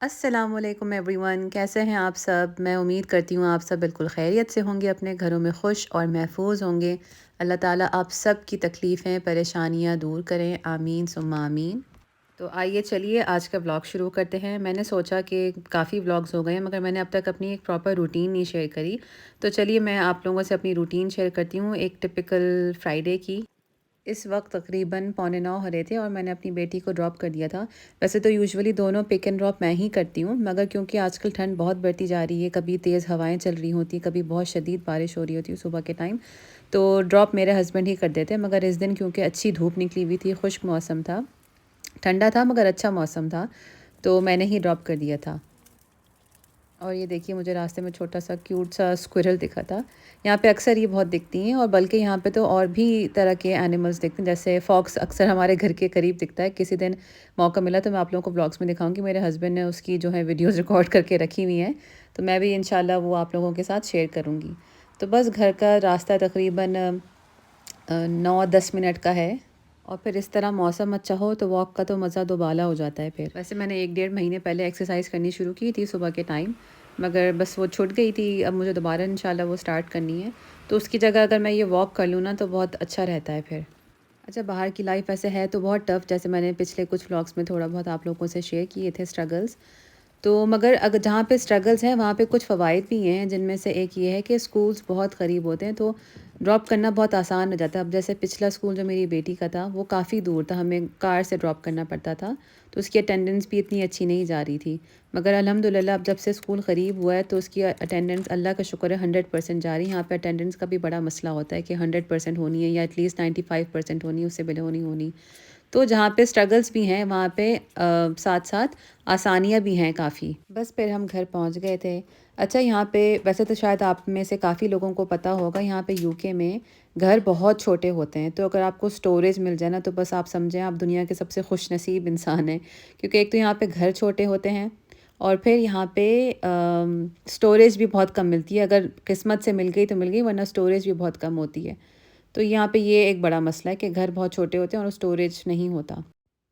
अस्सलामुअलैकुम एवरीवन, कैसे हैं आप सब। मैं उम्मीद करती हूँ आप सब बिल्कुल खैरियत से होंगे, अपने घरों में खुश और महफूज होंगे। अल्लाह ताला आप सब की तकलीफ़ें परेशानियाँ दूर करें, आमीन सुम्मा आमीन। तो आइए चलिए आज का व्लॉग शुरू करते हैं। मैंने सोचा कि काफ़ी व्लॉग्स हो गए हैं मगर मैंने अब तक अपनी एक प्रॉपर रूटीन नहीं शेयर करी। तो चलिए मैं आप लोगों से अपनी रूटीन शेयर करती हूँ, एक टिपिकल फ्राइडे की। इस वक्त तकरीबन पौने 9 हो रहे थे और मैंने अपनी बेटी को ड्रॉप कर दिया था। वैसे तो यूजुअली दोनों पिक एंड ड्रॉप मैं ही करती हूँ, मगर क्योंकि आजकल ठंड बहुत बढ़ती जा रही है, कभी तेज़ हवाएं चल रही होती, कभी बहुत शदीद बारिश हो रही होती है सुबह के टाइम, तो ड्रॉप मेरे हस्बैंड ही कर देते। मगर इस दिन क्योंकि अच्छी धूप निकली हुई थी, खुश्क मौसम था, ठंडा था मगर अच्छा मौसम था, तो मैंने ही ड्रॉप कर दिया था। और ये देखिए मुझे रास्ते में छोटा सा क्यूट सा स्क्विरल दिखा था। यहाँ पे अक्सर ये बहुत दिखती हैं और बल्कि यहाँ पे तो और भी तरह के एनिमल्स दिखते हैं, जैसे फॉक्स अक्सर हमारे घर के करीब दिखता है। किसी दिन मौका मिला तो मैं आप लोगों को ब्लॉग्स में दिखाऊंगी। मेरे हस्बैंड ने उसकी जो है वीडियोस रिकॉर्ड करके रखी हुई हैं, तो मैं भी इंशाल्लाह वो आप लोगों के साथ शेयर करूँगी। तो बस घर का रास्ता तकरीबन 9-10 मिनट का है। और फिर इस तरह मौसम अच्छा हो तो वॉक का तो मज़ा दोबाला हो जाता है। फिर वैसे मैंने 1-1.5 महीने पहले एक्सरसाइज करनी शुरू की थी सुबह के टाइम, मगर बस वो छूट गई थी। अब मुझे दोबारा इंशाल्लाह वो स्टार्ट करनी है, तो उसकी जगह अगर मैं ये वॉक कर लूँ ना तो बहुत अच्छा रहता है फिर। अच्छा, बाहर की लाइफ ऐसे है तो बहुत टफ़, जैसे मैंने पिछले कुछ व्लॉग्स में थोड़ा बहुत आप लोगों से शेयर किए थे स्ट्रगल्स। तो मगर अगर जहाँ पे स्ट्रगल्स हैं वहाँ पे कुछ फ़वाइद भी हैं, जिनमें से एक ये है कि स्कूल्स बहुत क़रीब होते हैं, तो ड्रॉप करना बहुत आसान हो जाता है। अब जैसे पिछला स्कूल जो मेरी बेटी का था वो काफ़ी दूर था, हमें कार से ड्रॉप करना पड़ता था, तो उसकी अटेंडेंस भी इतनी अच्छी नहीं जा रही थी। मगर अल्हम्दुलिल्लाह अब जब से स्कूल क़रीब हुआ है तो उसकी अटेंडेंस अल्लाह का शुक्र है 100% जा रही है। यहाँ पे अटेंडेंस का भी बड़ा मसला होता है कि 100% होनी है या एटलीस्ट 95% होनी है, उससे बिलो नहीं होनी। तो जहाँ पे स्ट्रगल्स भी हैं वहाँ पे साथ साथ आसानियाँ भी हैं काफ़ी। बस फिर हम घर पहुँच गए थे। अच्छा, यहाँ पे वैसे तो शायद आप में से काफ़ी लोगों को पता होगा, यहाँ पे यूके में घर बहुत छोटे होते हैं, तो अगर आपको स्टोरेज मिल जाए ना तो बस आप समझें आप दुनिया के सबसे खुशनसीब इंसान हैं। क्योंकि एक तो यहाँ पे घर छोटे होते हैं और फिर यहाँ पे स्टोरेज भी बहुत कम मिलती है। अगर किस्मत से मिल गई तो मिल गई, वरना स्टोरेज भी बहुत कम होती है। तो यहाँ पे ये एक बड़ा मसला है कि घर बहुत छोटे होते हैं और स्टोरेज नहीं होता।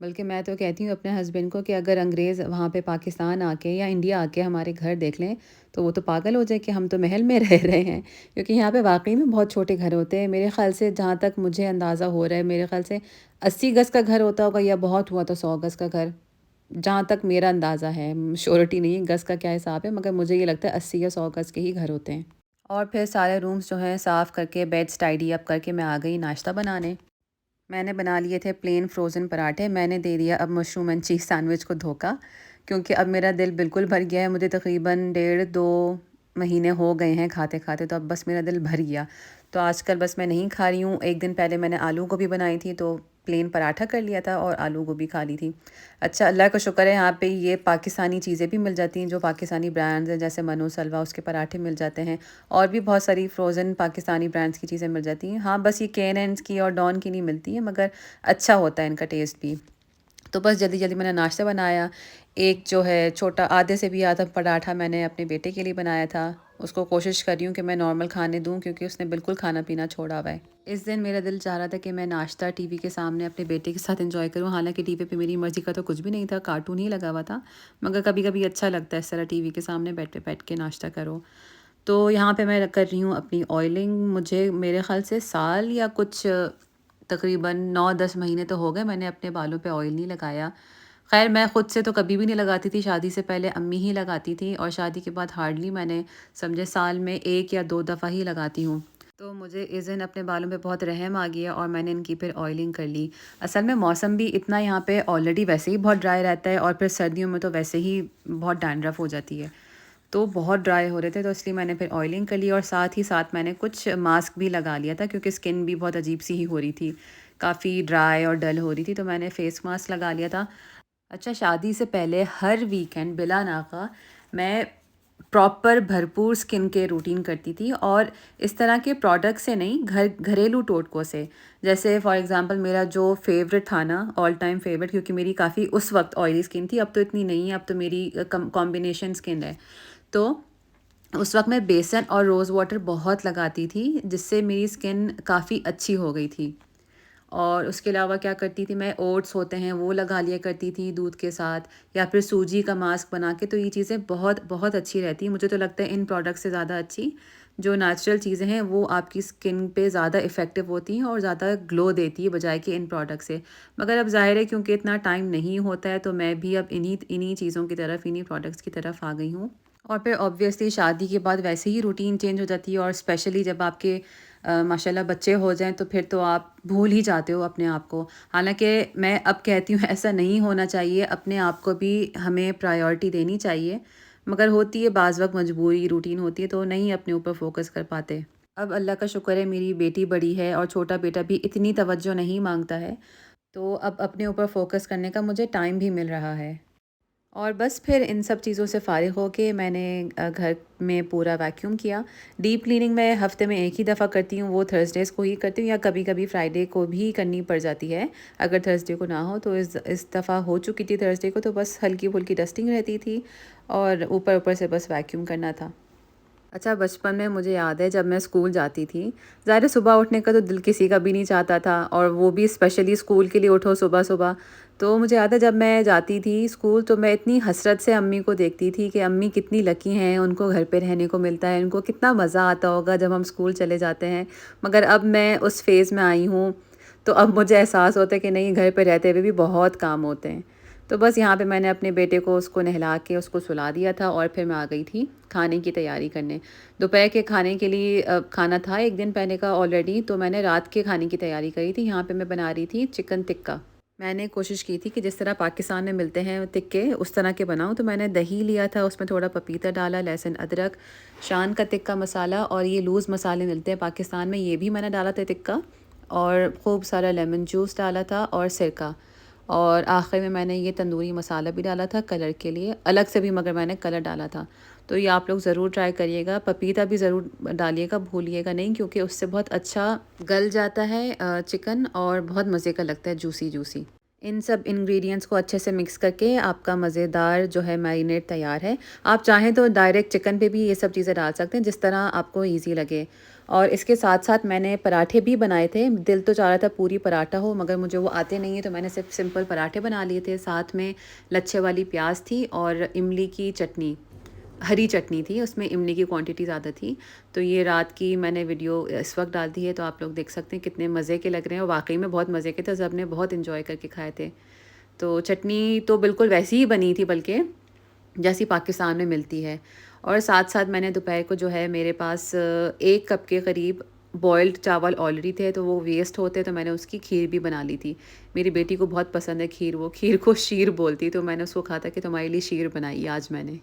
बल्कि मैं तो कहती हूँ अपने हस्बैंड को कि अगर अंग्रेज़ वहाँ पे पाकिस्तान आके या इंडिया आके हमारे घर देख लें तो वो तो पागल हो जाए कि हम तो महल में रह रहे हैं। क्योंकि यहाँ पे वाक़ई में बहुत छोटे घर होते हैं। मेरे ख़्याल से जहाँ तक मुझे अंदाज़ा हो रहा है, मेरे ख़्याल से 80 गज़ का घर होता होगा या बहुत हुआ तो 100 गज़ का घर। जहाँ तक मेरा अंदाज़ा है, श्योरिटी नहीं है गज़ का क्या हिसाब है, मगर मुझे ये लगता है 80 या 100 गज़ के ही घर होते हैं। और फिर सारे रूम्स जो हैं साफ़ करके, बेड्स टाइडी अप करके मैं आ गई नाश्ता बनाने। मैंने बना लिए थे प्लेन फ्रोज़न पराठे। मैंने दे दिया अब मशरूम एंड चीज़ सैंडविच को धोखा, क्योंकि अब मेरा दिल बिल्कुल भर गया है। मुझे तकरीबन 1.5-2 महीने हो गए हैं खाते-खाते, तो अब बस मेरा दिल भर गया। तो आजकल बस मैं नहीं खा रही हूँ। एक दिन पहले मैंने आलू गोभी बनाई थी, तो प्लेन पराठा कर लिया था और आलू गोभी खा ली थी। अच्छा, अल्लाह का शुक्र है यहाँ पे ये पाकिस्तानी चीज़ें भी मिल जाती हैं, जो पाकिस्तानी ब्रांड्स हैं, जैसे मनो सलवा उसके पराठे मिल जाते हैं और भी बहुत सारी फ्रोज़न पाकिस्तानी ब्रांड्स की चीज़ें मिल जाती हैं। हाँ, बस ये केनेंस की और डॉन की नहीं मिलती है, मगर अच्छा होता है इनका टेस्ट भी। तो बस जल्दी-जल्दी मैंने नाश्ता बनाया। एक जो है छोटा आधे से भी आधा पराठा मैंने अपने बेटे के लिए बनाया था। उसको कोशिश कर रही हूँ कि मैं नॉर्मल खाने दूँ, क्योंकि उसने बिल्कुल खाना-पीना छोड़ा हुआ है। इस दिन मेरा दिल चाह रहा था कि मैं नाश्ता टीवी के सामने अपने बेटे के साथ एंजॉय करूँ। हालाँकि टीवी पे मेरी मर्ज़ी का तो कुछ भी नहीं था, कार्टून ही लगा हुआ था। मगर कभी-कभी अच्छा लगता है इस तरह टीवी के सामने बैठ के नाश्ता करो। तो यहाँ पे मैं कर रही हूँ अपनी ऑयलिंग। मुझे मेरे ख़्याल से साल या कुछ तकरीबन 9-10 महीने तो हो गए मैंने अपने बालों पे ऑयल नहीं लगाया। ख़ैर मैं ख़ुद से तो कभी भी नहीं लगाती थी, शादी से पहले अम्मी ही लगाती थी और शादी के बाद हार्डली मैंने समझे साल में 1 या 2 दफ़ा ही लगाती हूँ। तो मुझे इस दिन अपने बालों पे बहुत रहम आ गया और मैंने इनकी फिर ऑयलिंग कर ली। असल में मौसम भी इतना यहाँ पे ऑलरेडी वैसे ही बहुत ड्राई रहता है और फिर सर्दियों में तो वैसे ही बहुत डैंड्रफ हो जाती है। तो बहुत ड्राई हो रहे थे, तो इसलिए मैंने फिर ऑयलिंग कर ली और साथ ही साथ मैंने कुछ मास्क भी लगा लिया था, क्योंकि स्किन भी बहुत अजीब सी ही हो रही थी, काफ़ी ड्राई और डल हो रही थी, तो मैंने फ़ेस मास्क लगा लिया था। अच्छा, शादी से पहले हर वीकेंड बिला नागा मैं प्रॉपर भरपूर स्किन केयर रूटीन करती थी, और इस तरह के प्रोडक्ट से नहीं, घरेलू टोटकों से। जैसे फॉर एग्ज़ाम्पल मेरा जो फ़ेवरेट था ना, ऑल टाइम फ़ेवरेट, क्योंकि मेरी काफ़ी उस वक्त ऑयली स्किन थी, अब तो इतनी नहीं है, अब तो मेरी कॉम्बिनेशन स्किन है। तो उस वक़्त मैं बेसन और रोज़ वाटर बहुत लगाती थी, जिससे मेरी स्किन काफ़ी अच्छी हो गई थी। और उसके अलावा क्या करती थी मैं, ओट्स होते हैं वो लगा लिया करती थी दूध के साथ, या फिर सूजी का मास्क बना के। तो ये चीज़ें बहुत बहुत अच्छी रहती हैं। मुझे तो लगता है इन प्रोडक्ट से ज़्यादा अच्छी जो नेचुरल चीज़ें हैं वो आपकी स्किन पे ज़्यादा इफ़ेक्टिव होती हैं और ज़्यादा ग्लो देती है बजाय कि इन प्रोडक्ट से। मगर अब ज़ाहिर है क्योंकि इतना टाइम नहीं होता है तो मैं भी अब इन्हीं इन्हीं चीज़ों की तरफ, इन्हीं प्रोडक्ट्स की तरफ आ गई हूँ। और फिर ऑब्वियसली शादी के बाद वैसे ही रूटीन चेंज हो जाती है, और स्पेशली जब आपके माशाल्लाह बच्चे हो जाएँ तो फिर तो आप भूल ही जाते हो अपने आप को। हालाँकि मैं अब कहती हूँ ऐसा नहीं होना चाहिए, अपने आप को भी हमें प्रायोरिटी देनी चाहिए। मगर होती है बाज़ वक़्त मजबूरी, रूटीन होती है तो नहीं अपने ऊपर फ़ोकस कर पाते। अब अल्लाह का शुक्र है मेरी बेटी बड़ी है और छोटा बेटा भी इतनी तवज्जो नहीं माँगता है, तो अब अपने ऊपर फ़ोकस करने का मुझे टाइम भी मिल रहा है। और बस फिर इन सब चीज़ों से फ़ारिग होके मैंने घर में पूरा वैक्यूम किया। डीप क्लीनिंग मैं हफ़्ते में एक ही दफ़ा करती हूँ, वो थर्सडेज़ को ही करती हूँ, या कभी-कभी फ्राइडे को भी करनी पड़ जाती है, अगर थर्सडे को ना हो। तो इस दफ़ा हो चुकी थी थर्सडे को, तो बस हल्की-फुल्की डस्टिंग रहती थी और ऊपर-ऊपर से बस वैक्यूम करना था। अच्छा, बचपन में मुझे याद है जब मैं स्कूल जाती थी, ज़ाहिर है सुबह उठने का तो दिल किसी का भी नहीं चाहता था, और वो भी स्पेशली स्कूल के लिए उठो सुबह-सुबह। तो मुझे याद है जब मैं जाती थी स्कूल तो मैं इतनी हसरत से अम्मी को देखती थी कि अम्मी कितनी लकी हैं, उनको घर पे रहने को मिलता है, उनको कितना मज़ा आता होगा जब हम स्कूल चले जाते हैं। मगर अब मैं उस फ़ेज़ में आई हूँ, तो अब मुझे एहसास होता है कि नहीं, घर पे रहते हुए भी बहुत काम होते हैं। तो बस यहाँ पे मैंने अपने बेटे को, उसको नहला के उसको सुला दिया था और फिर मैं आ गई थी खाने की तैयारी करने। दोपहर के खाने के लिए खाना था 1 दिन पहले का ऑलरेडी, तो मैंने रात के खाने की तैयारी करी थी। यहाँ पे मैं बना रही थी चिकन टिक्का। मैंने कोशिश की थी कि जिस तरह पाकिस्तान में मिलते हैं टिक्के, उस तरह के बनाऊँ। तो मैंने दही लिया था, उसमें थोड़ा पपीता डाला, लहसुन, अदरक, शान का टिक्का मसाला, और ये लूज़ मसाले मिलते हैं पाकिस्तान में, ये भी मैंने डाला था टिक्का, और खूब सारा लेमन जूस डाला था और सिरका। और आखिर में मैंने ये तंदूरी मसाला भी डाला था कलर के लिए, अलग से भी मगर मैंने कलर डाला था। तो ये आप लोग ज़रूर ट्राई करिएगा। पपीता भी ज़रूर डालिएगा, भूलिएगा नहीं, क्योंकि उससे बहुत अच्छा गल जाता है चिकन, और बहुत मज़े का लगता है, जूसी जूसी। इन सब इंग्रेडिएंट्स को अच्छे से मिक्स करके आपका मज़ेदार जो है मैरिनेट तैयार है। आप चाहें तो डायरेक्ट चिकन पे भी ये सब चीज़ें डाल सकते हैं, जिस तरह आपको ईज़ी लगे। और इसके साथ-साथ मैंने पराठे भी बनाए थे। दिल तो चाह रहा था पूरी पराठा हो, मगर मुझे वो आते नहीं हैं, तो मैंने सिर्फ़ सिंपल पराठे बना लिए थे। साथ में लच्छे वाली प्याज़ थी और इमली की चटनी, हरी चटनी थी, उसमें इमली की क्वांटिटी ज़्यादा थी। तो ये रात की मैंने वीडियो इस वक्त डाल दी है, तो आप लोग देख सकते हैं कितने मज़े के लग रहे हैं, और वाक़ई में बहुत मज़े के थे, सबने बहुत एंजॉय करके खाए थे। तो चटनी तो बिल्कुल वैसी ही बनी थी, बल्कि जैसी पाकिस्तान में मिलती है। और साथ-साथ मैंने दोपहर को जो है मेरे पास 1 कप के करीब बॉइल्ड चावल ऑलरेडी थे, तो वो वेस्ट होते, तो मैंने उसकी खीर भी बना ली थी। मेरी बेटी को बहुत पसंद है खीर, वो खीर को शीर बोलती, तो मैंने उसको कहा था कि तुम्हारे लिए शीर बनाई है आज मैंने।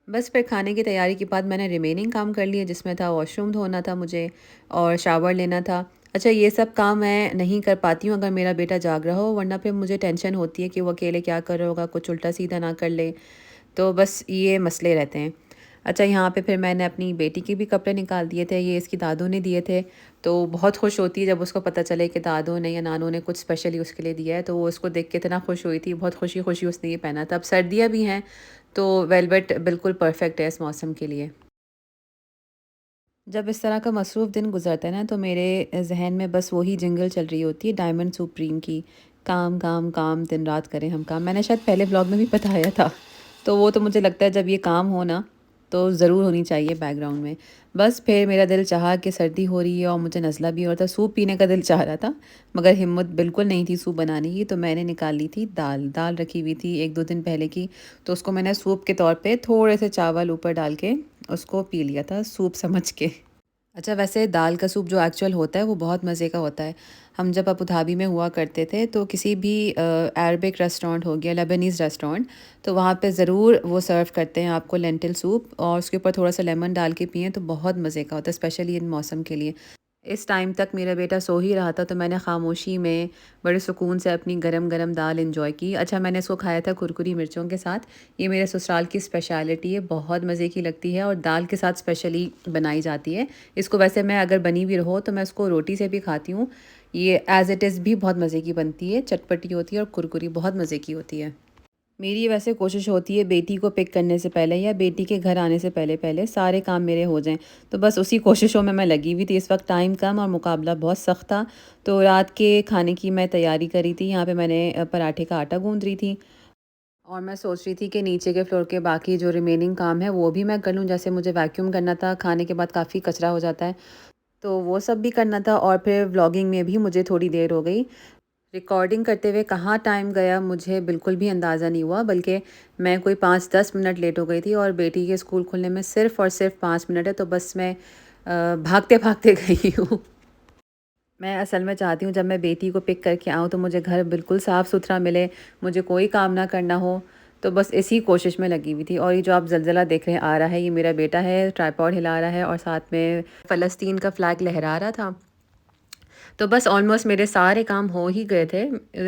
बस फिर खाने की तैयारी के बाद मैंने रिमेनिंग काम कर लिए, जिसमें था वॉशरूम धोना था मुझे और शावर लेना था। अच्छा, ये सब काम मैं नहीं कर पाती हूँ अगर मेरा बेटा जाग रहा हो, वरना फिर मुझे टेंशन होती है कि वो अकेले क्या कर रहा होगा, कुछ उल्टा सीधा ना कर ले। तो बस ये मसले रहते हैं। अच्छा, यहाँ पे फिर मैंने अपनी बेटी के भी कपड़े निकाल दिए थे, ये इसकी दादू ने दिए थे। तो बहुत खुश होती है जब उसको पता चले कि दादू ने या नानू ने कुछ स्पेशली उसके लिए दिया है, तो वो उसको देख के इतना खुश हुई थी, बहुत खुशी-खुशी उसने ये पहना था। अब सर्दियाँ भी हैं, तो वेलवेट बिल्कुल परफेक्ट है इस मौसम के लिए। जब इस तरह का मसरूफ़ दिन गुज़रता है ना, तो मेरे ज़हन में बस वही जिंगल चल रही होती है डायमंड सुप्रीम की, काम, काम, काम, दिन रात करें हम काम। मैंने शायद पहले व्लॉग में भी बताया था। तो वो तो मुझे लगता है जब ये काम हो ना, तो ज़रूर होनी चाहिए बैकग्राउंड में। बस फिर मेरा दिल चाहा कि सर्दी हो रही है और मुझे नज़ला भी हो रहा था, सूप पीने का दिल चाह रहा था, मगर हिम्मत बिल्कुल नहीं थी सूप बनाने की, तो मैंने निकाल ली थी दाल। दाल रखी हुई थी 1-2 दिन पहले की, तो उसको मैंने सूप के तौर पे थोड़े से चावल ऊपर डाल के उसको पी लिया था सूप समझ के। अच्छा, वैसे दाल का सूप जो एक्चुअल होता है वो बहुत मज़े का होता है। हम जब अबू धाबी में हुआ करते थे, तो किसी भी अरबिक रेस्टोरेंट हो गया, लेबनीज़ रेस्टोरेंट, तो वहाँ पे ज़रूर वो सर्व करते हैं आपको लेंटिल सूप, और उसके ऊपर थोड़ा-सा लेमन डाल के पिएँ तो बहुत मज़े का होता है, स्पेशली इन मौसम के लिए। इस टाइम तक मेरा बेटा सो ही रहा था, तो मैंने खामोशी में बड़े सुकून से अपनी गरम-गरम दाल एंजॉय की। अच्छा, मैंने इसको खाया था कुरकुरी मिर्चों के साथ। ये मेरे ससुराल की स्पेशलिटी है, बहुत मज़े की लगती है और दाल के साथ स्पेशली बनाई जाती है। इसको वैसे मैं अगर बनी भी हो तो मैं उसको रोटी से भी खाती हूँ। ये एज़ इट इज़ भी बहुत मज़े की बनती है, चटपटी होती है और कुरकुरी बहुत मज़े की होती है। मेरी वैसे कोशिश होती है बेटी को पिक करने से पहले या बेटी के घर आने से पहले पहले सारे काम मेरे हो जाएं, तो बस उसी कोशिशों में मैं लगी हुई थी। इस वक्त टाइम कम और मुकाबला बहुत सख्त था, तो रात के खाने की मैं तैयारी करी थी। यहाँ पे मैंने पराठे का आटा गूंद रही थी और मैं सोच रही थी कि नीचे के फ्लोर के बाकी जो रिमेनिंग काम है वो भी मैं कर लूँ। जैसे मुझे वैक्यूम करना था, खाने के बाद काफ़ी कचरा हो जाता है, तो वो सब भी करना था। और फिर व्लॉगिंग में भी मुझे थोड़ी देर हो गई। रिकॉर्डिंग करते हुए कहाँ टाइम गया मुझे बिल्कुल भी अंदाज़ा नहीं हुआ, बल्कि मैं कोई 5-10 मिनट लेट हो गई थी और बेटी के स्कूल खुलने में सिर्फ़ और सिर्फ 5 मिनट है, तो बस मैं भागते-भागते गई हूँ। मैं असल में चाहती हूँ जब मैं बेटी को पिक करके आऊँ तो मुझे घर बिल्कुल साफ़-सुथरा मिले, मुझे कोई काम ना करना हो, तो बस इसी कोशिश में लगी हुई थी। और ये जो आप ज़लज़ला देख रहे हैं आ रहा है, ये मेरा बेटा है, ट्राइपॉड हिला रहा है और साथ में फ़लस्तीन का फ्लैग लहरा रहा था। तो बस ऑलमोस्ट मेरे सारे काम हो ही गए थे,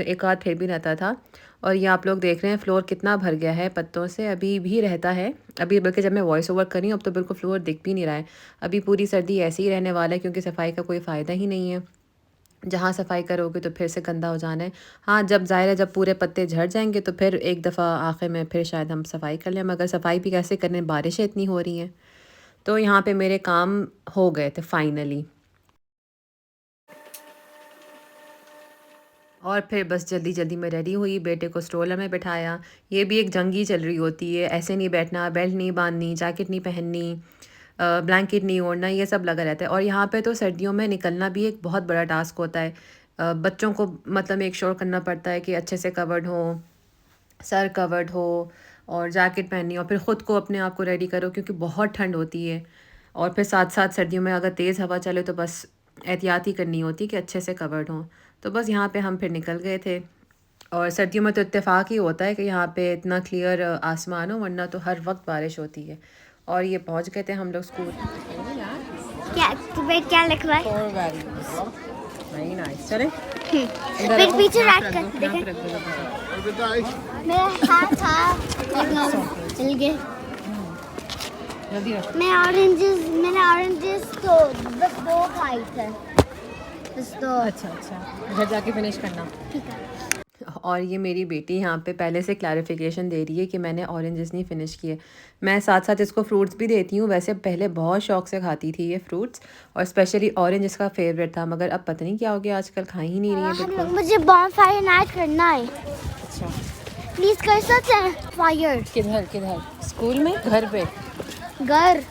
एक आध फिर भी रहता था। और ये आप लोग देख रहे हैं फ्लोर कितना भर गया है पत्तों से, अभी भी रहता है। अभी बल्कि जब मैं वॉइस ओवर कर रही हूँ अब तो बिल्कुल फ्लोर दिख भी नहीं रहा है। अभी पूरी सर्दी ऐसे ही रहने वाला है क्योंकि सफाई का कोई फ़ायदा ही नहीं है। जहाँ सफाई करोगे तो फिर से गंदा हो जाना है। हाँ, जब ज़ाहिर है जब पूरे पत्ते झड़ जाएँगे तो फिर एक दफ़ा आखिर में फिर शायद हम सफाई कर लें, मगर सफाई भी कैसे करें, बारिशें इतनी हो रही हैं। तो यहाँ पे मेरे काम हो गए थे फाइनली। और फिर बस जल्दी-जल्दी में रेडी हुई, बेटे को स्ट्रोलर में बिठाया। ये भी एक जंग ही चल रही होती है, ऐसे नहीं बैठना, बेल्ट नहीं बाँधनी, जैकेट नहीं पहननी, ब्लैंकेट नहीं ओढ़ना, ये सब लगा रहता है। और यहाँ पे तो सर्दियों में निकलना भी एक बहुत बड़ा टास्क होता है। बच्चों को मतलब मेक श्योर करना पड़ता है कि अच्छे से कवर्ड हो, सर कवर्ड हो और जैकेट पहननी, और फिर ख़ुद को अपने आप को रेडी करो क्योंकि बहुत ठंड होती है। और फिर साथ-साथ सर्दियों में अगर तेज़ हवा चले तो बस एहतियात ही करनी होती है कि अच्छे से कवर्ड हों। तो बस यहाँ पे हम फिर निकल गए थे। और सर्दियों में तो इत्तेफ़ाक ही होता है कि यहाँ पे इतना क्लियर आसमान हो, वरना तो हर वक्त बारिश होती है। और ये पहुँच गए थे हम लोग स्कूल। क्या वेट क्या लिख रहा है? Four values. Very nice. चले फिर पीछे रख कर देखें। मेरा हाथ था चल गए। जल्दी रखो। मैंने ऑरेंजेस तो बस 2 खाई थे, बस 2। अच्छा, घर जाके फिनिश करना। ठीक है। और ये मेरी बेटी यहाँ पे पहले से क्लैरिफिकेशन दे रही है कि मैंने ऑरेंजेस नहीं फ़िनिश किए। मैं साथ साथ इसको फ्रूट्स भी देती हूँ, वैसे पहले बहुत शौक से खाती थी ये फ्रूट्स और स्पेशली ऑरेंज इसका फेवरेट था, मगर अब पता नहीं क्या हो गया, आजकल खा ही नहीं रही है बिल्कुल। मुझे बॉनफायर नाइट करना है। अच्छा, प्लीज कर सकते हैं फायर? किधर किधर? स्कूल में? घर पे? घर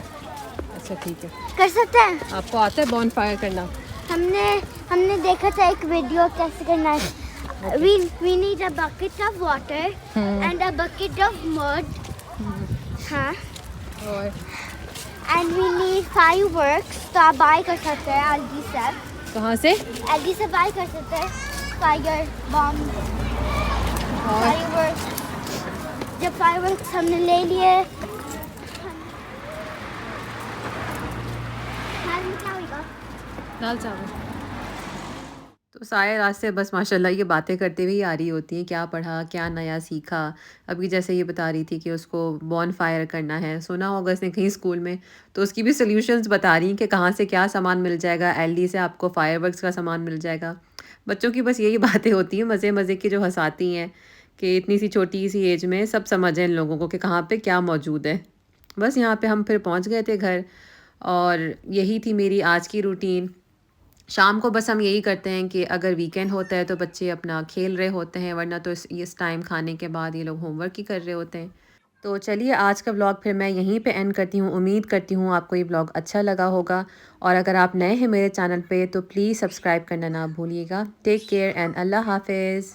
अच्छा ठीक है। कर सकते हैं। आपको आता है बॉन फायर करना? हमने देखा था एक वीडियो कैसे करना है। We need a bucket of water and a bucket of mud. हाँ। और And we need fireworks. तो आप बाय कर सकते हैं एलजी से। कहाँ से? एलजी से बाय कर सकते हैं फायर बॉम्ब। फायरवर्क्स। जब फायरवर्क्स हमने ले लिए, खाने में क्या होगा? दाल चावल। तो सारे रास्ते बस माशाल्लाह ये बातें करते हुए ही आ रही होती हैं, क्या पढ़ा, क्या नया सीखा। अभी जैसे ये बता रही थी कि उसको बॉन फायर करना है, सुना होगा इसने कहीं स्कूल में, तो उसकी भी सॉल्यूशंस बता रही हैं कि कहाँ से क्या सामान मिल जाएगा, एलडी से आपको फायरवर्क्स का सामान मिल जाएगा। बच्चों की बस यही बातें होती हैं मज़े मज़े की, जो हंसाती हैं कि इतनी सी छोटी सी एज में सब समझ है इन लोगों को कि कहाँ पे क्या मौजूद है। बस यहाँ पे हम फिर पहुँच गए थे घर, और यही थी मेरी आज की रूटीन। शाम को बस हम यही करते हैं कि अगर वीकेंड होता है तो बच्चे अपना खेल रहे होते हैं, वरना तो इस टाइम खाने के बाद ये लोग होमवर्क ही कर रहे होते हैं। तो चलिए आज का व्लॉग फिर मैं यहीं पे एंड करती हूँ। उम्मीद करती हूँ आपको ये व्लॉग अच्छा लगा होगा, और अगर आप नए हैं मेरे चैनल पे तो प्लीज़ सब्सक्राइब करना ना भूलिएगा। टेक केयर एंड अल्लाह हाफिज़।